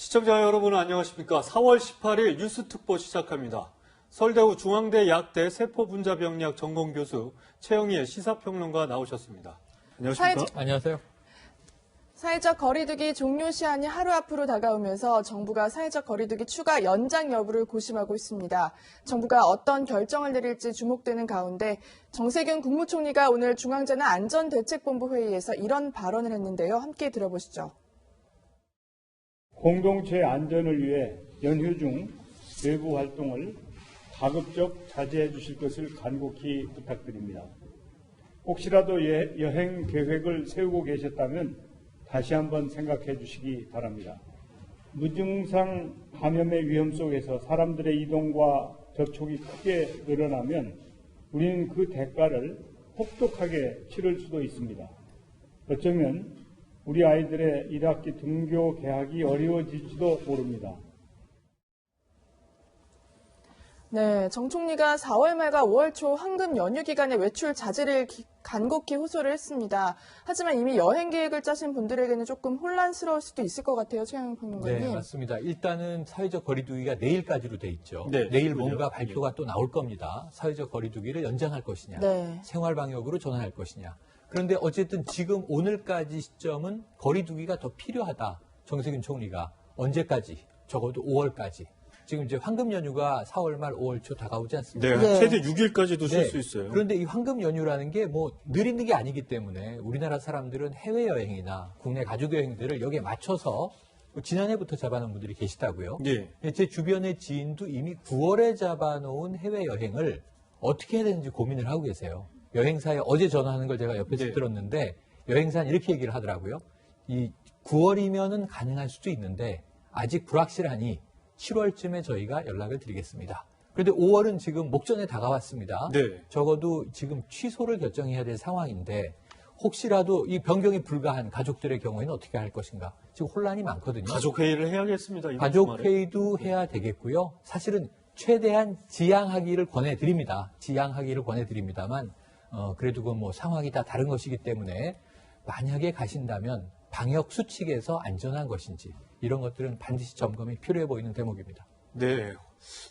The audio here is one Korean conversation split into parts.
시청자 여러분 안녕하십니까. 4월 18일 뉴스특보 시작합니다. 서울대우 중앙대 약대 세포분자병리학 전공교수 최영희 시사평론가 나오셨습니다. 안녕하십니까. 안녕하세요. 사회적 거리두기 종료 시한이 하루 앞으로 다가오면서 정부가 사회적 거리두기 추가 연장 여부를 고심하고 있습니다. 정부가 어떤 결정을 내릴지 주목되는 가운데 정세균 국무총리가 오늘 중앙재난안전대책본부 회의에서 이런 발언을 했는데요. 함께 들어보시죠. 공동체 안전을 위해 연휴 중 외부 활동을 가급적 자제해 주실 것을 간곡히 부탁드립니다. 혹시라도 여행 계획을 세우고 계셨다면 다시 한번 생각해 주시기 바랍니다. 무증상 감염의 위험 속에서 사람들의 이동과 접촉이 크게 늘어나면 우리는 그 대가를 혹독하게 치를 수도 있습니다. 어쩌면 우리 아이들의 1학기 등교 개학이 어려워질지도 모릅니다. 네, 정 총리가 4월 말과 5월 초 황금 연휴 기간에 외출 자제를 간곡히 호소를 했습니다. 하지만 이미 여행 계획을 짜신 분들에게는 조금 혼란스러울 수도 있을 것 같아요, 최영희 평론가님. 네, 맞습니다. 일단은 사회적 거리두기가 내일까지로 돼 있죠. 네, 내일 뭔가 발표가 또 나올 겁니다. 사회적 거리두기를 연장할 것이냐, 네. 생활 방역으로 전환할 것이냐. 그런데 어쨌든 지금 오늘까지 시점은 거리두기가 더 필요하다. 정세균 총리가 언제까지? 적어도 5월까지. 지금 이제 황금 연휴가 4월 말 5월 초 다가오지 않습니까? 네, 최대 6일까지도 쉴 수 있어요. 그런데 이 황금 연휴라는 게 뭐 늘 있는 게 아니기 때문에 우리나라 사람들은 해외여행이나 국내 가족여행들을 여기에 맞춰서 지난해부터 잡아놓은 분들이 계시다고요. 예. 제 주변의 지인도 이미 9월에 잡아놓은 해외여행을 어떻게 해야 되는지 고민을 하고 계세요. 여행사에 어제 전화하는 걸 제가 옆에서 네. 들었는데 여행사는 이렇게 얘기를 하더라고요. 이 9월이면은 가능할 수도 있는데 아직 불확실하니 7월쯤에 저희가 연락을 드리겠습니다. 그런데 5월은 지금 목전에 다가왔습니다. 네. 적어도 지금 취소를 결정해야 될 상황인데 혹시라도 이 변경이 불가한 가족들의 경우에는 어떻게 할 것인가. 지금 혼란이 많거든요. 가족회의를 해야겠습니다. 이번 가족회의도 해야 되겠고요. 사실은 최대한 지양하기를 권해드립니다. 지양하기를 권해드립니다만 그래도 그 뭐 상황이 다 다른 것이기 때문에 만약에 가신다면 방역 수칙에서 안전한 것인지 이런 것들은 반드시 점검이 필요해 보이는 대목입니다. 네.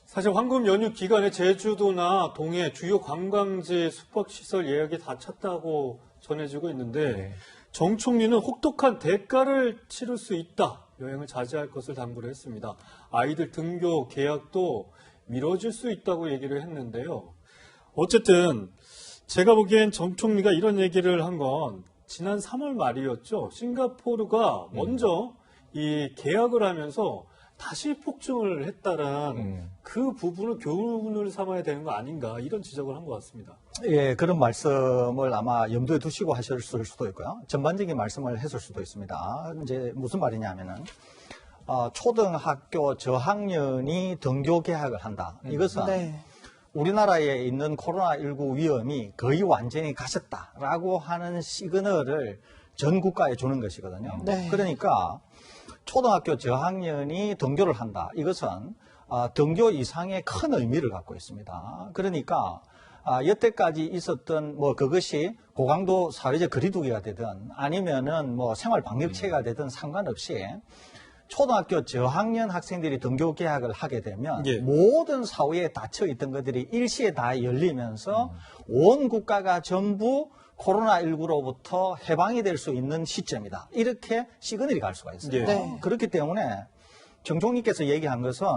사실 황금 연휴 기간에 제주도나 동해 주요 관광지 숙박시설 예약이 다 찼다고 전해지고 있는데 네. 정 총리는 혹독한 대가를 치를 수 있다. 여행을 자제할 것을 당부를 했습니다. 아이들 등교 계약도 미뤄질 수 있다고 얘기를 했는데요. 어쨌든 제가 보기엔 정 총리가 이런 얘기를 한 건 지난 3월 말이었죠. 싱가포르가 먼저 이 계약을 하면서 다시 폭증을 했다는 그 부분을 교훈을 삼아야 되는 거 아닌가 이런 지적을 한 것 같습니다. 예, 그런 말씀을 아마 염두에 두시고 하셨을 수도 있고요. 전반적인 말씀을 했을 수도 있습니다. 이제 무슨 말이냐면은 초등학교 저학년이 등교 개학을 한다. 이것은 네. 우리나라에 있는 코로나19 위험이 거의 완전히 가셨다라고 하는 시그널을 전 국가에 주는 것이거든요. 네. 그러니까 초등학교 저학년이 등교를 한다. 이것은 등교 이상의 큰 의미를 갖고 있습니다. 그러니까 여태까지 있었던 그것이 고강도 사회적 거리두기가 되든 아니면은 생활 방역체가 되든 상관없이 초등학교 저학년 학생들이 등교 개학을 하게 되면 예. 모든 사회에 닫혀 있던 것들이 일시에 다 열리면서 온 국가가 전부 코로나19로부터 해방이 될 수 있는 시점이다. 이렇게 시그널이 갈 수가 있어요. 예. 네. 그렇기 때문에 정 총리께서 얘기한 것은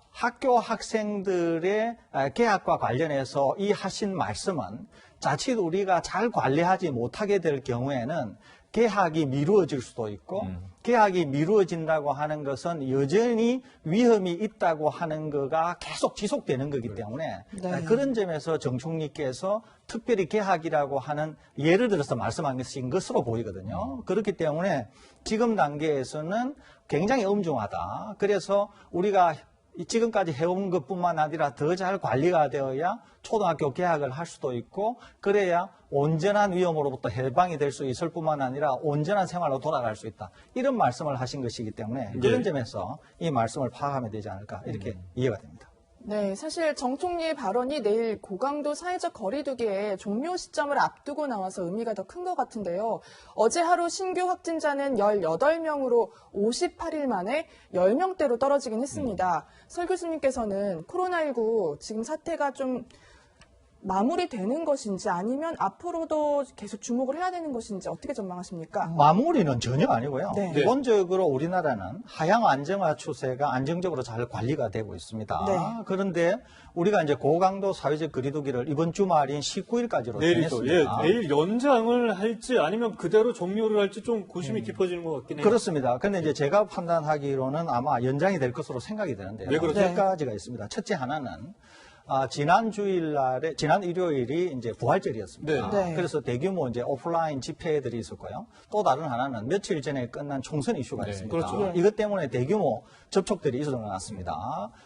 학교 학생들의 개학과 관련해서 이 하신 말씀은 자칫 우리가 잘 관리하지 못하게 될 경우에는 개학이 미루어질 수도 있고 개학이 미루어진다고 하는 것은 여전히 위험이 있다고 하는 거가 계속 지속되는 거기 때문에 네. 그런 점에서 정 총리께서 특별히 개학이라고 하는 예를 들어서 말씀하신 것으로 보이거든요. 그렇기 때문에 지금 단계에서는 굉장히 엄중하다. 그래서 우리가 지금까지 해온 것뿐만 아니라 더 잘 관리가 되어야 초등학교 개학을 할 수도 있고 그래야 온전한 위험으로부터 해방이 될 수 있을 뿐만 아니라 온전한 생활로 돌아갈 수 있다. 이런 말씀을 하신 것이기 때문에 그런 점에서 이 말씀을 파악하면 되지 않을까 이렇게 이해가 됩니다. 네, 사실 정 총리의 발언이 내일 고강도 사회적 거리두기의 종료 시점을 앞두고 나와서 의미가 더 큰 것 같은데요. 어제 하루 신규 확진자는 18명으로 58일 만에 10명대로 떨어지긴 했습니다. 설 교수님께서는 코로나19 지금 사태가 좀 마무리되는 것인지 아니면 앞으로도 계속 주목을 해야 되는 것인지 어떻게 전망하십니까? 마무리는 전혀 아니고요. 네. 기본적으로 우리나라는 하향 안정화 추세가 안정적으로 잘 관리가 되고 있습니다. 네. 그런데 우리가 이제 고강도 사회적 거리두기를 이번 주말인 19일까지로 내일도 정했습니다. 내일 연장을 할지 아니면 그대로 종료를 할지 좀 고심이 깊어지는 것 같긴 해요. 그렇습니다. 근데 이제 제가 판단하기로는 아마 연장이 될 것으로 생각이 되는데요. 왜 그러죠? 몇 가지가 있습니다. 첫째 하나는 지난 주일날에 지난 일요일이 이제 부활절이었습니다. 네. 네. 그래서 대규모 이제 오프라인 집회들이 있었고요. 또 다른 하나는 며칠 전에 끝난 총선 이슈가 네. 있습니다. 그렇죠. 이것 때문에 대규모 접촉들이 일어났습니다.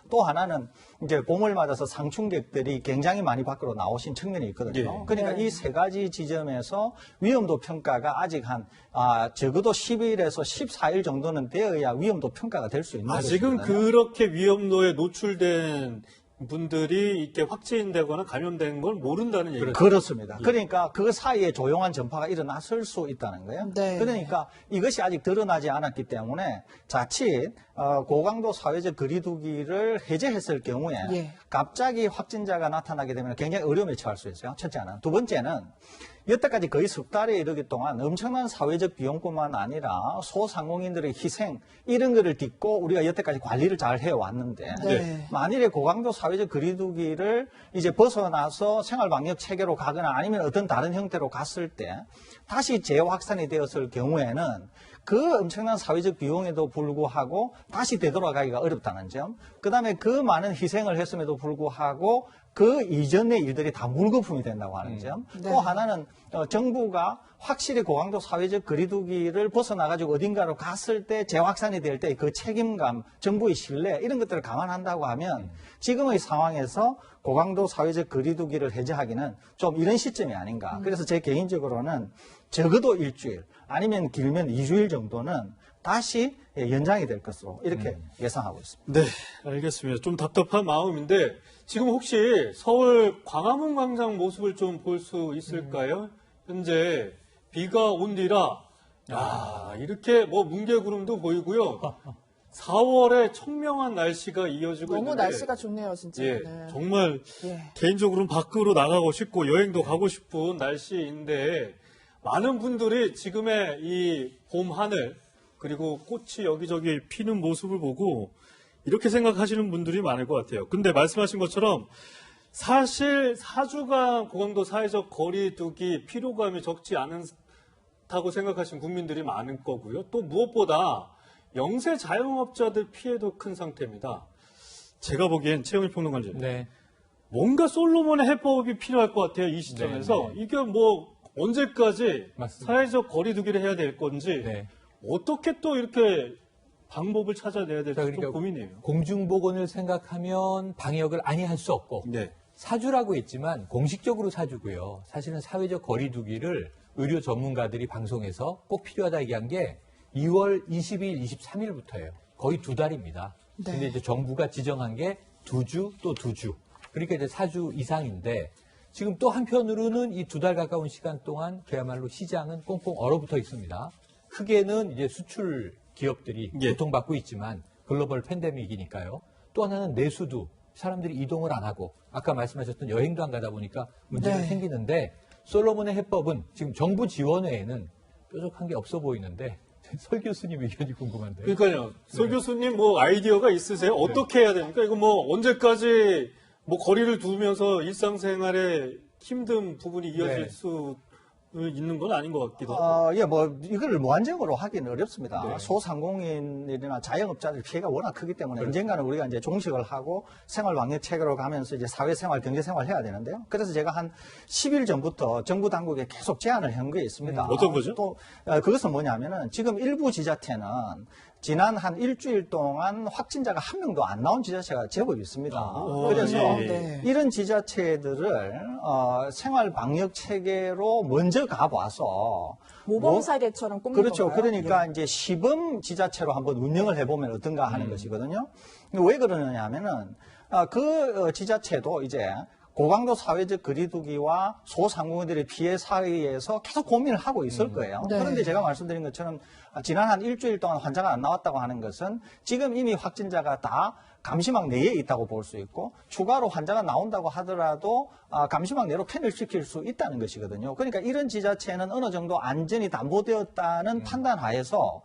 또 하나는 이제 봄을 맞아서 상충객들이 굉장히 많이 밖으로 나오신 측면이 있거든요. 네. 그러니까 네. 이 세 가지 지점에서 위험도 평가가 아직 한 적어도 10일에서 14일 정도는 되어야 위험도 평가가 될 수 있는 아직은 것이거든요. 그렇게 위험도에 노출된 분들이 이렇게 확진되거나 감염된 걸 모른다는 얘기죠. 그렇습니다. 그러니까 그 사이에 조용한 전파가 일어났을 수 있다는 거예요. 네. 그러니까 이것이 아직 드러나지 않았기 때문에 자칫 고강도 사회적 거리두기를 해제했을 경우에 예. 갑자기 확진자가 나타나게 되면 굉장히 어려움에 처할 수 있어요. 첫째는. 두 번째는 여태까지 거의 석 달에 이르기 동안 엄청난 사회적 비용뿐만 아니라 소상공인들의 희생 이런 거를 딛고 우리가 여태까지 관리를 잘 해왔는데 네. 만일에 고강도 사회적 거리두기를 이제 벗어나서 생활방역 체계로 가거나 아니면 어떤 다른 형태로 갔을 때 다시 재확산이 되었을 경우에는 그 엄청난 사회적 비용에도 불구하고 다시 되돌아가기가 어렵다는 점, 그 다음에 그 많은 희생을 했음에도 불구하고 그 이전의 일들이 다 물거품이 된다고 하는 점, 네. 또 하나는 정부가 확실히 고강도 사회적 거리두기를 벗어나가지고 어딘가로 갔을 때 재확산이 될 때 그 책임감, 정부의 신뢰 이런 것들을 감안한다고 하면 지금의 상황에서 고강도 사회적 거리두기를 해제하기는 좀 이런 시점이 아닌가. 그래서 제 개인적으로는 적어도 일주일 아니면 길면 2주일 정도는 다시 연장이 될 것으로 이렇게 예상하고 있습니다. 네, 알겠습니다. 좀 답답한 마음인데 지금 혹시 서울 광화문 광장 모습을 좀 볼 수 있을까요? 현재 비가 온 뒤라 이렇게 뭐 뭉게구름도 보이고요. 4월에 청명한 날씨가 이어지고 너무 있는데 날씨가 좋네요, 진짜. 예, 네. 정말 예. 개인적으로는 밖으로 나가고 싶고 여행도 가고 싶은 날씨인데 많은 분들이 지금의 이 봄 하늘 그리고 꽃이 여기저기 피는 모습을 보고 이렇게 생각하시는 분들이 많을 것 같아요. 근데 말씀하신 것처럼 사실 4주간 고강도 사회적 거리두기 피로감이 적지 않다고 생각하시는 국민들이 많을 거고요. 또 무엇보다 영세 자영업자들 피해도 큰 상태입니다. 제가 보기엔 최영일 평론가님 네. 뭔가 솔로몬의 해법이 필요할 것 같아요. 이 시점에서. 네. 이게 뭐 언제까지 맞습니다. 사회적 거리두기를 해야 될 건지 네. 어떻게 또 이렇게 방법을 찾아내야 될지 자, 좀 그러니까 고민이에요. 공중보건을 생각하면 방역을 아니할 수 없고 네. 사주라고 했지만 공식적으로 사주고요. 사실은 사회적 거리두기를 의료 전문가들이 방송에서 꼭 필요하다 얘기한 게 2월 20일, 23일부터예요. 거의 2달입니다. 네. 근데 이제 정부가 지정한 게 2주 또 2주. 그러니까 이제 4주 이상인데 지금 또 한편으로는 이 2달 가까운 시간 동안 그야말로 시장은 꽁꽁 얼어붙어 있습니다. 크게는 이제 수출 기업들이 예. 고통받고 있지만 글로벌 팬데믹이니까요. 또 하나는 내수도 사람들이 이동을 안 하고 아까 말씀하셨던 여행도 안 가다 보니까 문제가 네. 생기는데 솔로몬의 해법은 지금 정부 지원 외에는 뾰족한 게 없어 보이는데 설 교수님 의견이 궁금한데요. 그러니까요. 설 교수님 뭐 아이디어가 있으세요? 어떻게 해야 됩니까? 이거 뭐 언제까지 뭐 거리를 두면서 일상생활에 힘든 부분이 이어질 네. 수 있는 건 아닌 것 같기도 하고. 예, 뭐, 이거를 무한정으로 하기는 어렵습니다. 네. 소상공인이나 자영업자들 피해가 워낙 크기 때문에 언젠가는 우리가 이제 종식을 하고 생활방역 체계로 가면서 이제 사회생활, 경제생활 해야 되는데요. 그래서 제가 한 10일 전부터 정부 당국에 계속 제안을 한 게 있습니다. 어떤 거죠? 또, 그것은 뭐냐면은 지금 일부 지자체는 지난 한 일주일 동안 확진자가 한 명도 안 나온 지자체가 제법 있습니다. 그래서 예. 네. 이런 지자체들을 생활 방역 체계로 먼저 가봐서 모범 사례처럼 꼽는 그렇죠. 건가요? 그러니까 이제 시범 지자체로 한번 운영을 해보면 어떤가 하는 것이거든요. 왜 그러느냐 하면은 그 지자체도 이제 고강도 사회적 거리두기와 소상공인들의 피해 사이에서 계속 고민을 하고 있을 거예요. 네. 그런데 제가 말씀드린 것처럼 지난 한 일주일 동안 환자가 안 나왔다고 하는 것은 지금 이미 확진자가 다 감시망 내에 있다고 볼 수 있고 추가로 환자가 나온다고 하더라도 감시망 내로 편입시킬 수 있다는 것이거든요. 그러니까 이런 지자체는 어느 정도 안전이 담보되었다는 판단하에서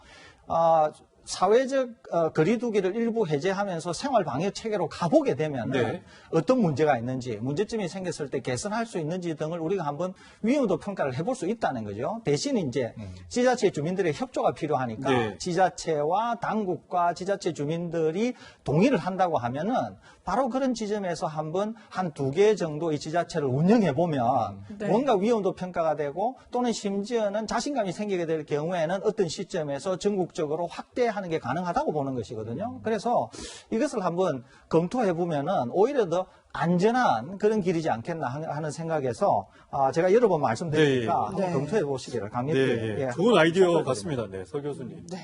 사회적 거리두기를 일부 해제하면서 생활 방역 체계로 가보게 되면 네. 어떤 문제가 있는지, 문제점이 생겼을 때 개선할 수 있는지 등을 우리가 한번 위험도 평가를 해볼 수 있다는 거죠. 대신 이제 지자체 주민들의 협조가 필요하니까 네. 지자체와 당국과 지자체 주민들이 동의를 한다고 하면은 바로 그런 지점에서 한번 한 2개 정도 이 지자체를 운영해 보면 네. 뭔가 위험도 평가가 되고 또는 심지어는 자신감이 생기게 될 경우에는 어떤 시점에서 전국적으로 확대하는 게 가능하다고 보는 것이거든요. 그래서 이것을 한번 검토해 보면은 오히려 더 안전한 그런 길이지 않겠나 하는 생각에서 제가 여러 번 말씀드리니까 네. 한번 네. 검토해 보시기를 네, 강력히 예. 좋은 아이디어 추천드립니다. 같습니다. 네, 서 교수님. 네.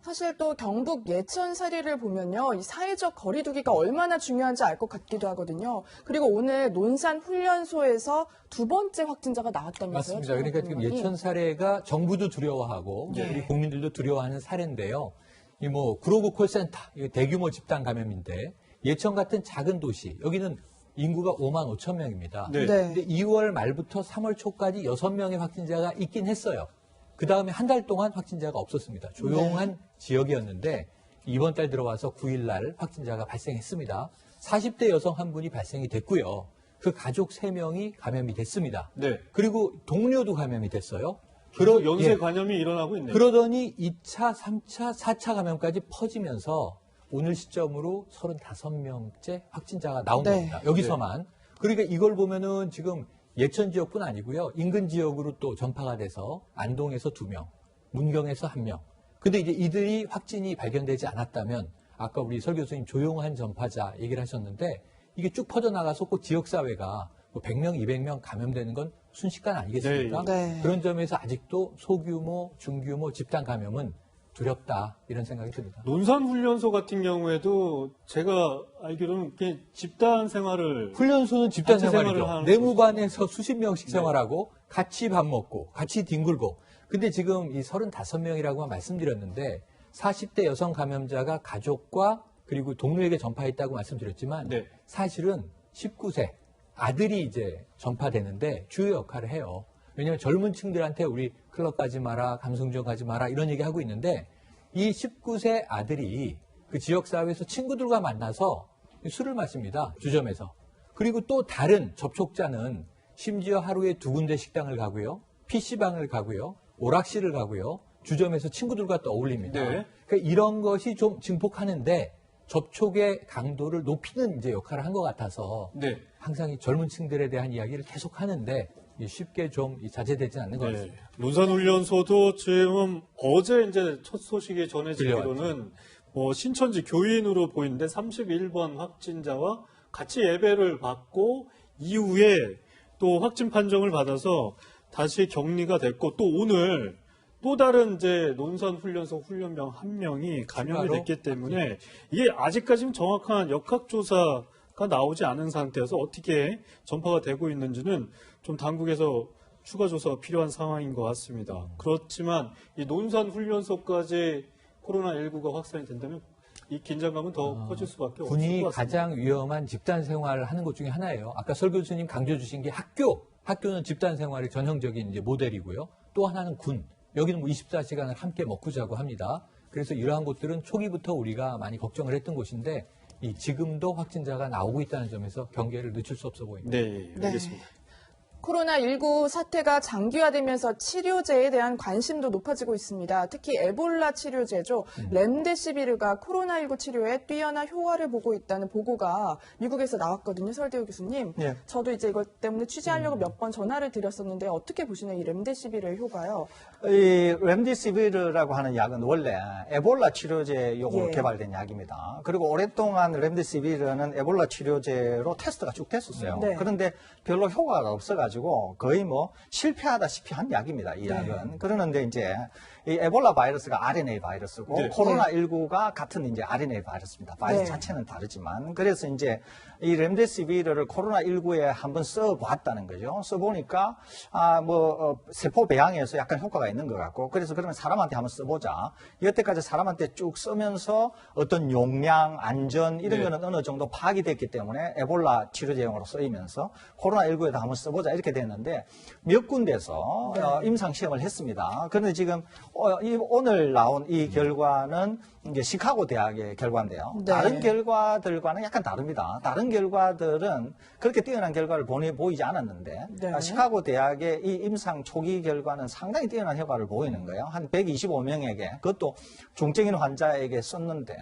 사실 또 경북 예천 사례를 보면요. 이 사회적 거리두기가 얼마나 중요한지 알 것 같기도 하거든요. 그리고 오늘 논산 훈련소에서 2번째 확진자가 나왔다면서요? 맞습니다. 그러니까 지금 예천 사례가 정부도 두려워하고 네. 우리 국민들도 두려워하는 사례인데요. 이 뭐 구로구 콜센터 이거 대규모 집단 감염인데 예천 같은 작은 도시 여기는 인구가 5만 5천 명입니다. 네. 근데 2월 말부터 3월 초까지 6명의 확진자가 있긴 했어요. 그 다음에 한 달 동안 확진자가 없었습니다. 조용한 지역이었는데 이번 달 들어와서 9일 날 확진자가 발생했습니다. 40대 여성 한 분이 발생이 됐고요. 그 가족 3명이 감염이 됐습니다. 네. 그리고 동료도 감염이 됐어요. 그런 연쇄 예. 감염이 일어나고 있네요. 그러더니 2차, 3차, 4차 감염까지 퍼지면서 오늘 시점으로 35명째 확진자가 나온 네. 겁니다. 여기서만. 그러니까 이걸 보면은 지금 예천 지역뿐 아니고요. 인근 지역으로 또 전파가 돼서 안동에서 2명, 문경에서 1명. 근데 이제 이들이 확진이 발견되지 않았다면 아까 우리 설 교수님 조용한 전파자 얘기를 하셨는데 이게 쭉 퍼져나가서 꼭 지역사회가 뭐 100명, 200명 감염되는 건 순식간 아니겠습니까? 네. 그런 점에서 아직도 소규모, 중규모 집단 감염은 두렵다 이런 생각이 듭니다. 논산훈련소 같은 경우에도 제가 알기로는 그냥 집단 생활을 훈련소는 집단 단체 생활을 생활이죠. 하는 내무반에서 수십 명씩 네. 생활하고 같이 밥 먹고 같이 뒹굴고. 근데 지금 이 35명이라고 말씀드렸는데 40대 여성 감염자가 가족과 그리고 동료에게 전파했다고 말씀드렸지만 네. 사실은 19세 아들이 이제 전파되는데 주요 역할을 해요. 왜냐하면 젊은 층들한테 우리 클럽 가지 마라, 감성주점 가지 마라 이런 얘기 하고 있는데 이 19세 아들이 그 지역사회에서 친구들과 만나서 술을 마십니다. 주점에서. 그리고 또 다른 접촉자는 심지어 하루에 2군데 식당을 가고요. PC방을 가고요. 오락실을 가고요. 주점에서 친구들과 또 어울립니다. 네. 그러니까 이런 것이 좀 증폭하는데 접촉의 강도를 높이는 이제 역할을 한 것 같아서 네. 항상 이 젊은 층들에 대한 이야기를 계속 하는데 쉽게 좀 자제되지 않는 것 네. 같습니다. 논산훈련소도 지금 어제 이제 첫 소식이 전해지기로는 들려왔죠. 뭐 신천지 교인으로 보이는데 31번 확진자와 같이 예배를 받고 이후에 또 확진 판정을 받아서 다시 격리가 됐고 또 오늘 또 다른 이제 논산훈련소 훈련병 1명이 감염이 추가로? 됐기 때문에 이게 아직까지는 정확한 역학조사가 나오지 않은 상태여서 어떻게 전파가 되고 있는지는 좀 당국에서 추가 조사가 필요한 상황인 것 같습니다. 그렇지만 이 논산훈련소까지 코로나19가 확산이 된다면 이 긴장감은 더 커질 수밖에 없을 군이 것 같습니다. 가장 위험한 집단 생활을 하는 것 중에 하나예요. 아까 설 교수님 강조해 주신 게 학교는 집단 생활의 전형적인 이제 모델이고요. 또 하나는 군. 여기는 뭐 24시간을 함께 먹고 자고 합니다. 그래서 이러한 곳들은 초기부터 우리가 많이 걱정을 했던 곳인데 지금도 확진자가 나오고 있다는 점에서 경계를 늦출 수 없어 보입니다. 네, 알겠습니다. 코로나19 사태가 장기화되면서 치료제에 대한 관심도 높아지고 있습니다. 특히 에볼라 치료제죠. 렘데시비르가 코로나19 치료에 뛰어난 효과를 보고 있다는 보고가 미국에서 나왔거든요. 설대우 교수님. 예. 저도 이제 이것 때문에 취재하려고 몇 번 전화를 드렸었는데 어떻게 보시나요? 이 렘데시비르의 효과요? 이 렘데시비르라고 하는 약은 원래 에볼라 치료제용으로 예. 개발된 약입니다. 그리고 오랫동안 렘데시비르는 에볼라 치료제로 테스트가 쭉 됐었어요. 네. 그런데 별로 효과가 없어가지고 그래가지고 거의 뭐 실패하다시피 한 약입니다. 이 약은. 그러는데 이제 이 에볼라 바이러스가 RNA 바이러스고 네. 코로나19가 같은 이제 RNA 바이러스입니다. 바이러스 네. 자체는 다르지만 그래서 이제 이 렘데시비르를 코로나19에 한번 써봤다는 거죠. 써보니까 세포 배양에서 약간 효과가 있는 것 같고 그래서 그러면 사람한테 한번 써보자. 여태까지 사람한테 쭉 쓰면서 어떤 용량, 안전 이런 네. 거는 어느 정도 파악이 됐기 때문에 에볼라 치료제용으로 쓰이면서 코로나19에도 한번 써보자 이렇게 됐는데 몇 군데서 임상 시험을 했습니다. 그런데 지금 오늘 나온 이 결과는 이제 시카고 대학의 결과인데요. 네. 다른 결과들과는 약간 다릅니다. 다른 결과들은 그렇게 뛰어난 결과를 보이지 않았는데 네. 시카고 대학의 이 임상 초기 결과는 상당히 뛰어난 효과를 보이는 거예요. 한 125명에게 그것도 중증인 환자에게 썼는데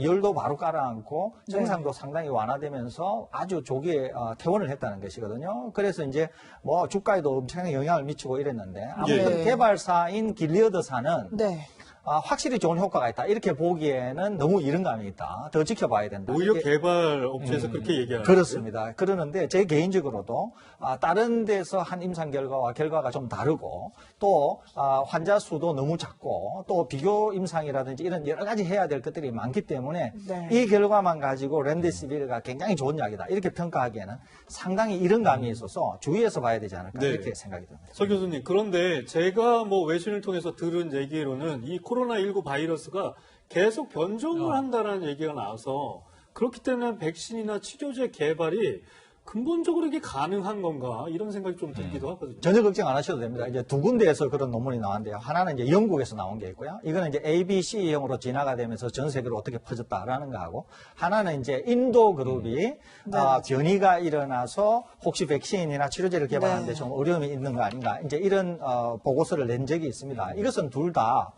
열도 바로 깔아앉고 네. 증상도 상당히 완화되면서 아주 조기에 퇴원을 했다는 것이거든요. 그래서 이제 뭐 주가에도 엄청나게 영향을 미치고 이랬는데 아무튼 네. 개발사인 길리어드사는 네. 확실히 좋은 효과가 있다. 이렇게 보기에는 너무 이른 감이 있다. 더 지켜봐야 된다. 오히려 이게- 개발 업체에서 그렇게 얘기하는 그렇습니다. 그러는데 제 개인적으로도 다른 데서 한 임상 결과가 좀 다르고 또 환자 수도 너무 작고 또 비교 임상이라든지 이런 여러 가지 해야 될 것들이 많기 때문에 네. 이 결과만 가지고 렘데시비르가 굉장히 좋은 약이다. 이렇게 평가하기에는 상당히 이른 감이 있어서 주의해서 봐야 되지 않을까 네. 이렇게 생각이 듭니다. 서 교수님, 그런데 제가 뭐 외신을 통해서 들은 얘기로는 이 코로나19 바이러스가 계속 변종을 한다는 얘기가 나와서 그렇기 때문에 백신이나 치료제 개발이 근본적으로 이게 가능한 건가 이런 생각이 좀 들기도 하거든요. 전혀 걱정 안 하셔도 됩니다. 이제 두 군데에서 그런 논문이 나왔는데요. 하나는 이제 영국에서 나온 게 있고요. 이거는 이제 ABC형으로 진화가 되면서 전 세계로 어떻게 퍼졌다라는 거하고, 하나는 이제 인도 그룹이 변이가 일어나서 혹시 백신이나 치료제를 개발하는데 네. 좀 어려움이 있는 거 아닌가. 이제 이런 보고서를 낸 적이 있습니다. 이것은 둘 다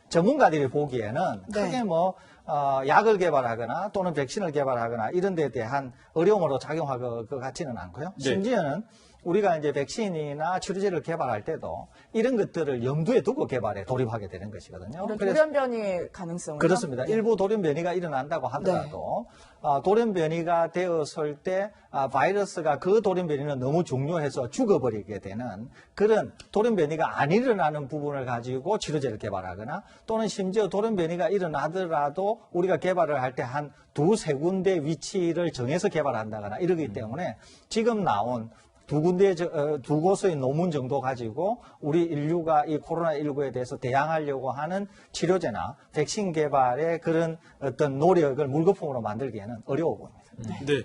전문가들이 보기에는 네. 크게 뭐 약을 개발하거나 또는 백신을 개발하거나 이런 데에 대한 어려움으로 작용할 것 같지는 않고요. 네. 심지어는 우리가 이제 백신이나 치료제를 개발할 때도 이런 것들을 염두에 두고 개발에 돌입하게 되는 것이거든요. 이런 그래서 돌연변이 가능성은 그렇습니다. 일부 돌연 변이가 일어난다고 하더라도 돌연 변이가 되었을 때 바이러스가 그 돌연 변이는 너무 중요해서 죽어버리게 되는 그런 돌연 변이가 안 일어나는 부분을 가지고 치료제를 개발하거나 또는 심지어 돌연 변이가 일어나더라도 우리가 개발을 할 때 한 두세 군데 위치를 정해서 개발한다거나 이러기 때문에 지금 나온 두 곳의 논문 정도 가지고 우리 인류가 이 코로나19에 대해서 대항하려고 하는 치료제나 백신 개발의 그런 어떤 노력을 물거품으로 만들기에는 어려워 보입니다. 네.